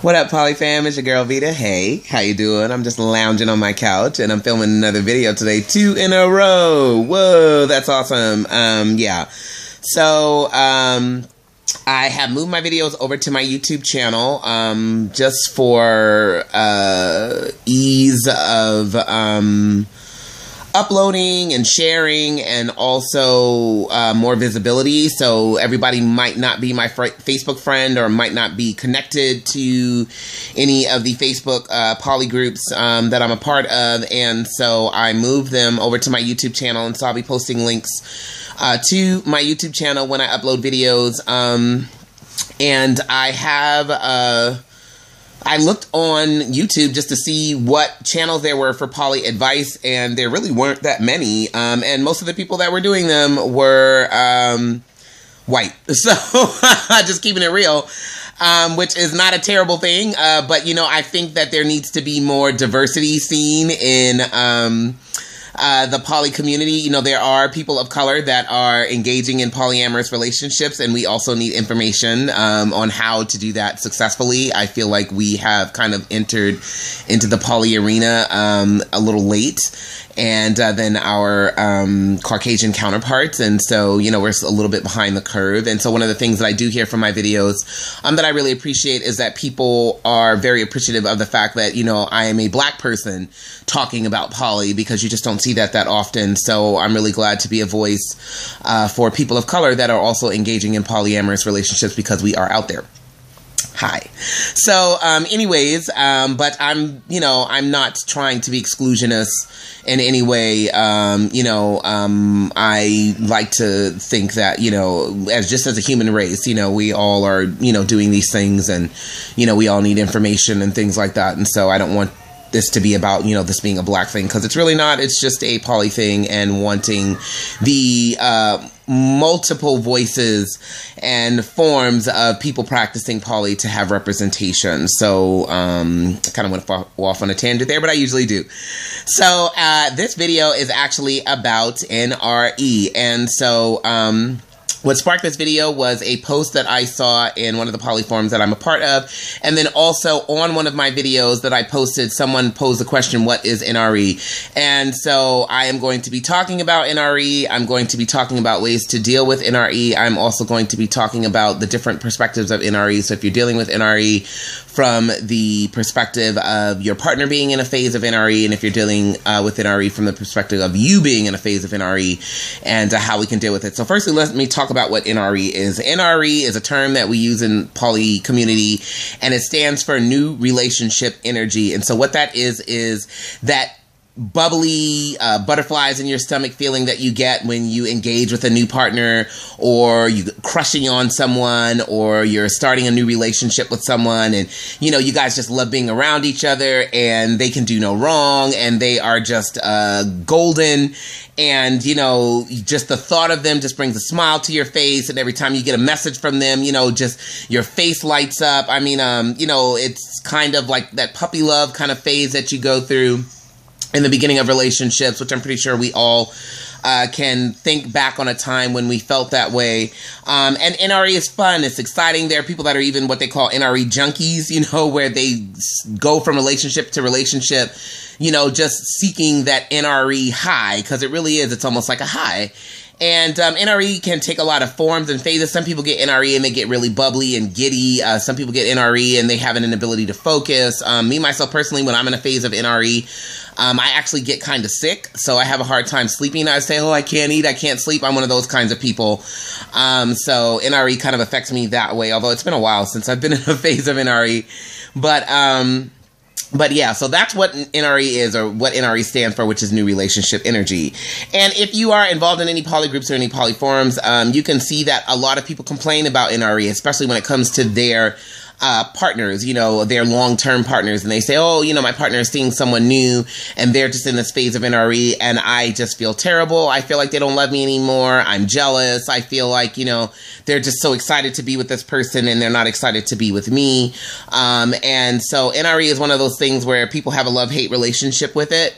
What up, Poly fam? It's your girl Vita. Hey, how you doing? I'm just lounging on my couch and I'm filming another video today, 2 in a row. Whoa, that's awesome. Yeah. So, I have moved my videos over to my YouTube channel, just for, ease of, uploading and sharing, and also more visibility. So everybody might not be my Facebook friend or might not be connected to any of the Facebook poly groups that I'm a part of, and so I moved them over to my YouTube channel, and so I'll be posting links to my YouTube channel when I upload videos. And I have I looked on YouTube just to see what channels there were for poly advice, and there really weren't that many. And most of the people that were doing them were white. So, just keeping it real, which is not a terrible thing. But, you know, I think that there needs to be more diversity seen in the poly community. You know, there are people of color that are engaging in polyamorous relationships, and we also need information on how to do that successfully. I feel like we have kind of entered into the poly arena a little late, and then our Caucasian counterparts, and so, you know, we're a little bit behind the curve. And so one of the things that I do hear from my videos that I really appreciate is that people are very appreciative of the fact that, you know, I am a black person talking about poly, because you just don't see that often. So I'm really glad to be a voice for people of color that are also engaging in polyamorous relationships, because we are out there. Hi. So, anyways, but I'm, you know, I'm not trying to be exclusionist in any way. You know, I like to think that, you know, just as a human race, you know, we all are, you know, doing these things, and, you know, we all need information and things like that. And so I don't want this to be about, you know, this being a black thing, because it's really not. It's just a poly thing, and wanting the multiple voices and forms of people practicing poly to have representation. So I kind of went off on a tangent there, but I usually do. So this video is actually about NRE, and so what sparked this video was a post that I saw in one of the poly forums that I'm a part of. And then also on one of my videos that I posted, someone posed the question, what is NRE? And so I am going to be talking about NRE. I'm going to be talking about ways to deal with NRE. I'm also going to be talking about the different perspectives of NRE. So if you're dealing with NRE from the perspective of your partner being in a phase of NRE, and if you're dealing with NRE from the perspective of you being in a phase of NRE, and how we can deal with it. So firstly, let me talk about what NRE is. NRE is a term that we use in poly community, and it stands for new relationship energy. And so what that is that bubbly butterflies in your stomach feeling that you get when you engage with a new partner, or you crushing on someone, or you're starting a new relationship with someone, and, you know, you guys just love being around each other, and they can do no wrong, and they are just golden. And, you know, just the thought of them just brings a smile to your face. And every time you get a message from them, you know, just your face lights up. I mean, you know, it's kind of like that puppy love kind of phase that you go through in the beginning of relationships, which I'm pretty sure we all can think back on a time when we felt that way. And NRE is fun. It's exciting. There are people that are even what they call NRE junkies, you know, where they go from relationship to relationship, you know, just seeking that NRE high, because it really is. It's almost like a high. And NRE can take a lot of forms and phases. Some people get NRE and they get really bubbly and giddy. Some people get NRE and they have an inability to focus. Me, myself, personally, when I'm in a phase of NRE, I actually get kind of sick, so I have a hard time sleeping. I say, oh, I can't eat, I can't sleep. I'm one of those kinds of people. So NRE kind of affects me that way, although it's been a while since I've been in a phase of NRE. But yeah, so that's what NRE is, or what NRE stands for, which is new relationship energy. And if you are involved in any poly groups or any poly forums, you can see that a lot of people complain about NRE, especially when it comes to their partners, you know, their long-term partners, and they say, oh, you know, my partner is seeing someone new, and they're just in this phase of NRE, and I just feel terrible. I feel like they don't love me anymore. I'm jealous. I feel like, you know, they're just so excited to be with this person, and they're not excited to be with me. And so NRE is one of those things where people have a love-hate relationship with it.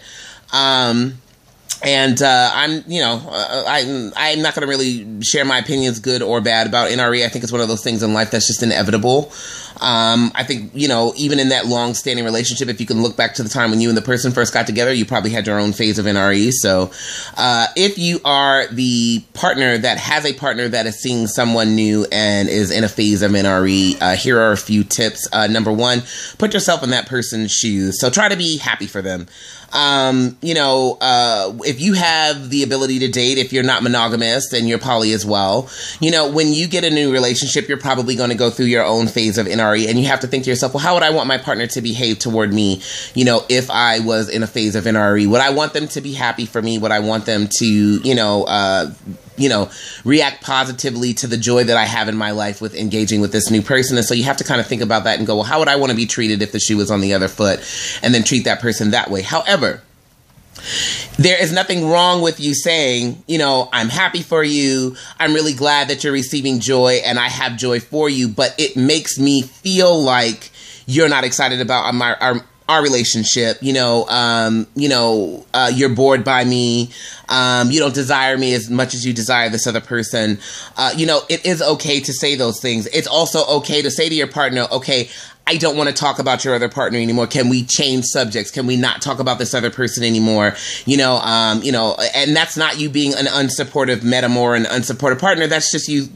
And I'm, you know, I'm not going to really share my opinions, good or bad, about NRE. I think it's one of those things in life that's just inevitable. I think, you know, even in that long-standing relationship, if you can look back to the time when you and the person first got together, you probably had your own phase of NRE. So if you are the partner that has a partner that is seeing someone new and is in a phase of NRE, here are a few tips. Number one, put yourself in that person's shoes. So try to be happy for them. You know, if you have the ability to date, if you're not monogamous and you're poly as well, you know, when you get a new relationship, you're probably going to go through your own phase of NRE, and you have to think to yourself, well, how would I want my partner to behave toward me, you know, if I was in a phase of NRE? Would I want them to be happy for me? Would I want them to, you know, react positively to the joy that I have in my life with engaging with this new person? And so you have to kind of think about that and go, well, how would I want to be treated if the shoe was on the other foot? And then treat that person that way. However, there is nothing wrong with you saying, you know, I'm happy for you. I'm really glad that you're receiving joy and I have joy for you, but it makes me feel like you're not excited about our relationship. You're bored by me. You don't desire me as much as you desire this other person. It is okay to say those things. It's also okay to say to your partner, okay, I don't want to talk about your other partner anymore. Can we change subjects? Can we not talk about this other person anymore? And that's not you being an unsupportive metamor or an unsupportive partner. That's just you,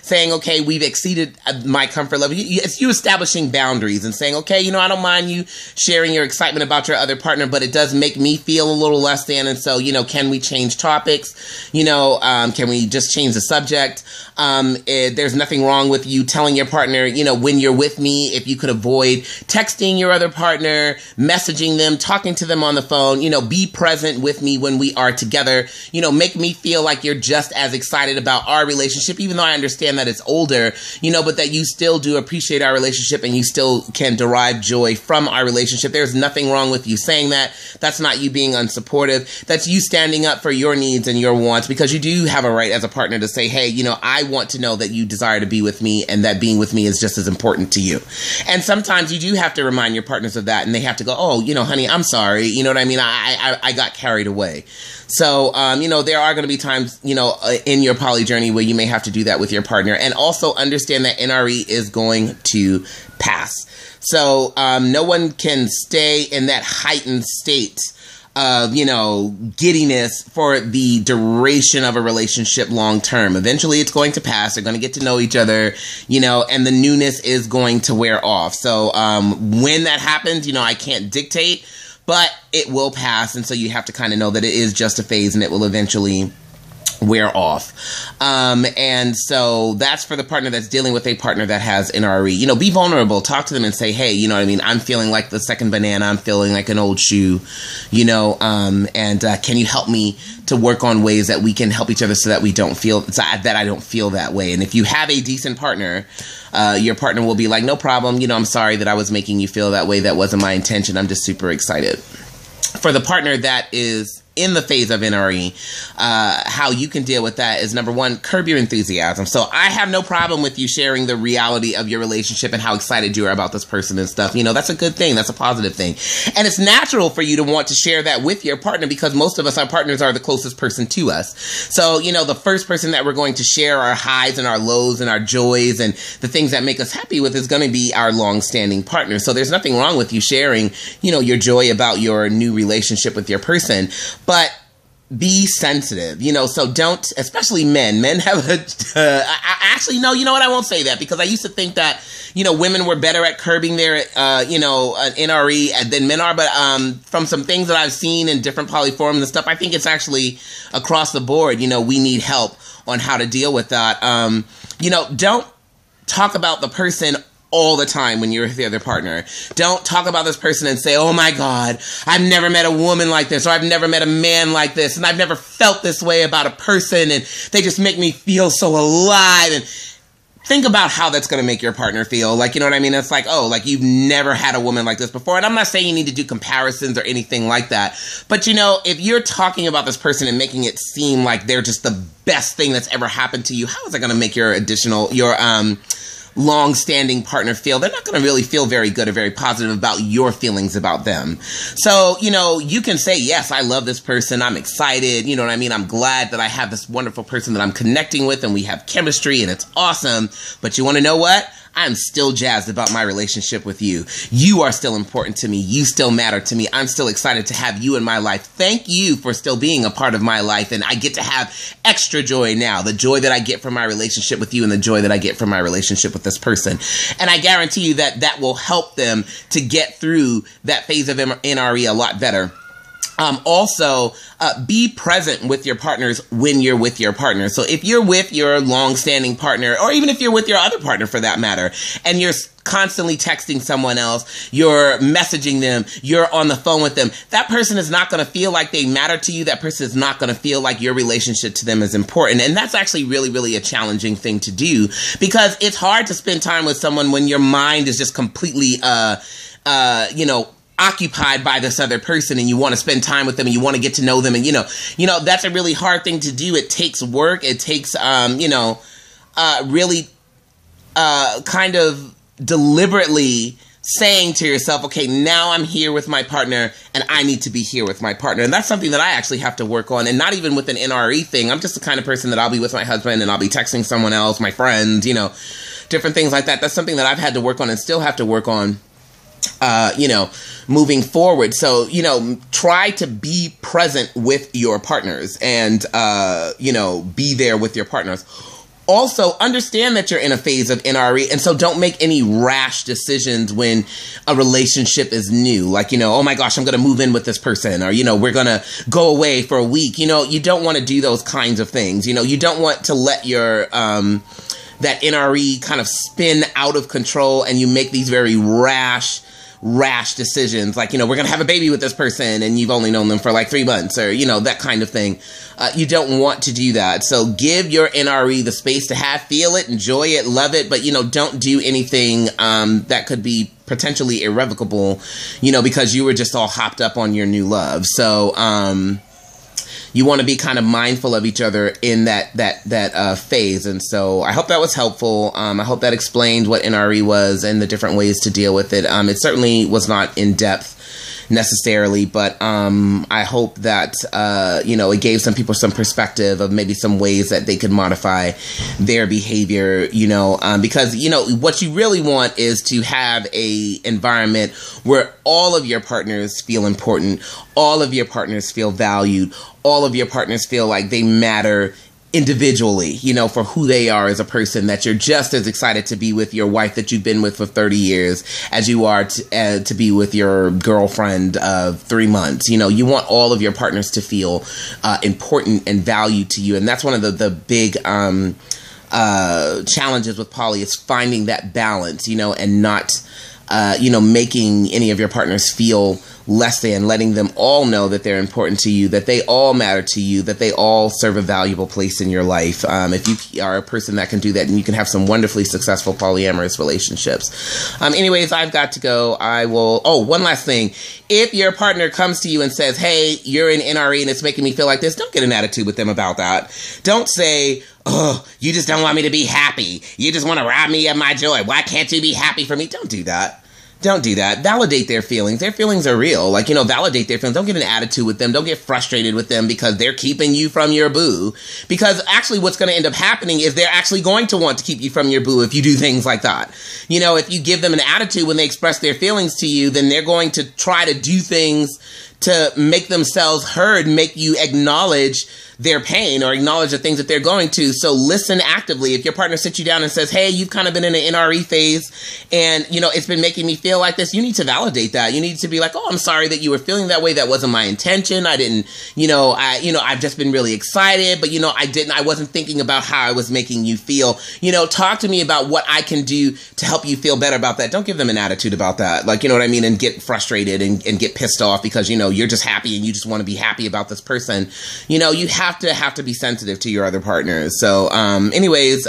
saying, okay, we've exceeded my comfort level. It's you establishing boundaries and saying, okay, I don't mind you sharing your excitement about your other partner, but it does make me feel a little less than. And so, can we change topics? Can we just change the subject? There's nothing wrong with you telling your partner, when you're with me, if you could avoid texting your other partner, messaging them, talking to them on the phone, be present with me when we are together, make me feel like you're just as excited about our relationship, even though I understand that it's older, but that you still do appreciate our relationship and you still can derive joy from our relationship. There's nothing wrong with you saying that. That's not you being unsupportive. That's you standing up for your needs and your wants, because you do have a right as a partner to say, hey, I want to know that you desire to be with me and that being with me is just as important to you. And sometimes you do have to remind your partners of that, and they have to go, oh, honey, I'm sorry. You know what I mean? I got carried away. So, there are going to be times, in your poly journey where you may have to do that with your partner, and also understand that NRE is going to pass. So, no one can stay in that heightened state of, giddiness for the duration of a relationship long term. Eventually it's going to pass. They're going to get to know each other, and the newness is going to wear off. So when that happens, I can't dictate, but it will pass. And so you have to kind of know that it is just a phase and it will eventually wear off. And so that's for the partner that's dealing with a partner that has NRE. Be vulnerable. Talk to them and say, hey, I'm feeling like the second banana. I'm feeling like an old shoe, and can you help me to work on ways that we can help each other so that we don't feel that I don't feel that way. And if you have a decent partner, your partner will be like, no problem. I'm sorry that I was making you feel that way. That wasn't my intention. I'm just super excited. For the partner that is in the phase of NRE, how you can deal with that is, number one, curb your enthusiasm. So I have no problem with you sharing the reality of your relationship and how excited you are about this person and stuff. That's a good thing. That's a positive thing. And it's natural for you to want to share that with your partner, because most of us, our partners are the closest person to us. So, the first person that we're going to share our highs and our lows and our joys and the things that make us happy with is going to be our long-standing partner. So there's nothing wrong with you sharing, your joy about your new relationship with your person. But be sensitive, so don't, especially men have actually, no, I won't say that, because I used to think that, women were better at curbing their, NRE than men are. But from some things that I've seen in different poly forums and stuff, I think it's actually across the board. We need help on how to deal with that. Don't talk about the person all the time when you're with the other partner. Don't talk about this person and say, oh my God, I've never met a woman like this, or I've never met a man like this, and I've never felt this way about a person, and they just make me feel so alive. And think about how that's going to make your partner feel. Like, you know what I mean? It's like, oh, like you've never had a woman like this before. And I'm not saying you need to do comparisons or anything like that. But, if you're talking about this person and making it seem like they're just the best thing that's ever happened to you, how is that going to make your long-standing partner feel? They're not going to really feel very good or very positive about your feelings about them. So, you can say, yes, I love this person. I'm excited. You know what I mean? I'm glad that I have this wonderful person that I'm connecting with and we have chemistry and it's awesome. But you want to know what? I'm still jazzed about my relationship with you. You are still important to me. You still matter to me. I'm still excited to have you in my life. Thank you for still being a part of my life. And I get to have extra joy now. The joy that I get from my relationship with you and the joy that I get from my relationship with this person. And I guarantee you that that will help them to get through that phase of NRE a lot better. Also, be present with your partners when you're with your partner. So if you're with your long-standing partner, or even if you're with your other partner for that matter, and you're constantly texting someone else, you're messaging them, you're on the phone with them, that person is not going to feel like they matter to you. That person is not going to feel like your relationship to them is important. And that's actually really, really a challenging thing to do, because it's hard to spend time with someone when your mind is just completely, occupied by this other person, and you want to spend time with them and you want to get to know them. And, that's a really hard thing to do. It takes work. It takes, really kind of deliberately saying to yourself, okay, now I'm here with my partner and I need to be here with my partner. And that's something that I actually have to work on, and not even with an NRE thing. I'm just the kind of person that I'll be with my husband and I'll be texting someone else, my friends, different things like that. That's something that I've had to work on and still have to work on, moving forward. So, try to be present with your partners and, be there with your partners. Also, understand that you're in a phase of NRE, and so don't make any rash decisions when a relationship is new. Like, oh my gosh, I'm going to move in with this person, or, we're going to go away for a week. You don't want to do those kinds of things. You don't want to let your, that NRE kind of spin out of control and you make these very rash decisions, like, we're going to have a baby with this person and you've only known them for like 3 months, or, that kind of thing. You don't want to do that. So give your NRE the space to feel it, enjoy it, love it, but, don't do anything that could be potentially irrevocable, because you were just all hopped up on your new love. So, you want to be kind of mindful of each other in that phase. And so I hope that was helpful. I hope that explained what NRE was and the different ways to deal with it. It certainly was not in depth necessarily, but I hope that it gave some people some perspective of maybe some ways that they could modify their behavior, because what you really want is to have a environment where all of your partners feel important, all of your partners feel valued, all of your partners feel like they matter individually, for who they are as a person, that you're just as excited to be with your wife that you've been with for 30 years as you are to be with your girlfriend of 3 months. You want all of your partners to feel important and valued to you. And that's one of the big challenges with poly, is finding that balance, and not, making any of your partners feel less than, letting them all know that they're important to you, that they all matter to you, that they all serve a valuable place in your life. If you are a person that can do that, and you can have some wonderfully successful polyamorous relationships. Anyways, I've got to go. One last thing. If your partner comes to you and says, hey, you're in NRE and it's making me feel like this, don't get an attitude with them about that. Don't say, oh, you just don't want me to be happy. You just want to rob me of my joy. Why can't you be happy for me? Don't do that. Don't do that. Validate their feelings. Their feelings are real. Like, validate their feelings. Don't get an attitude with them. Don't get frustrated with them because they're keeping you from your boo. Because actually what's going to end up happening is they're actually going to want to keep you from your boo if you do things like that. If you give them an attitude when they express their feelings to you, then they're going to try to do things to make themselves heard, make you acknowledge their pain or acknowledge the things that they're going to. So listen actively. If your partner sits you down and says, hey, you've kind of been in an NRE phase and, it's been making me feel like this, you need to validate that. You need to be like, oh, I'm sorry that you were feeling that way. That wasn't my intention. I didn't, I've just been really excited, but, I wasn't thinking about how I was making you feel. Talk to me about what I can do to help you feel better about that. Don't give them an attitude about that. Like, you know what I mean? And get frustrated and get pissed off because, you're just happy and you just want to be happy about this person. You have to be sensitive to your other partners. So, anyways,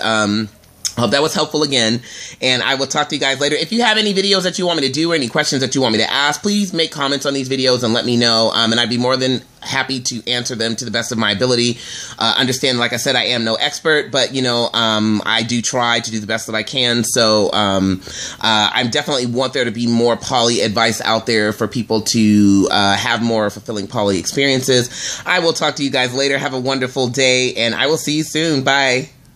I hope that was helpful again, and I will talk to you guys later. If you have any videos that you want me to do or any questions that you want me to ask, please make comments on these videos and let me know, and I'd be more than happy to answer them to the best of my ability. Understand, like I said, I am no expert, but, I do try to do the best that I can, so I definitely want there to be more poly advice out there for people to have more fulfilling poly experiences. I will talk to you guys later. Have a wonderful day, and I will see you soon. Bye.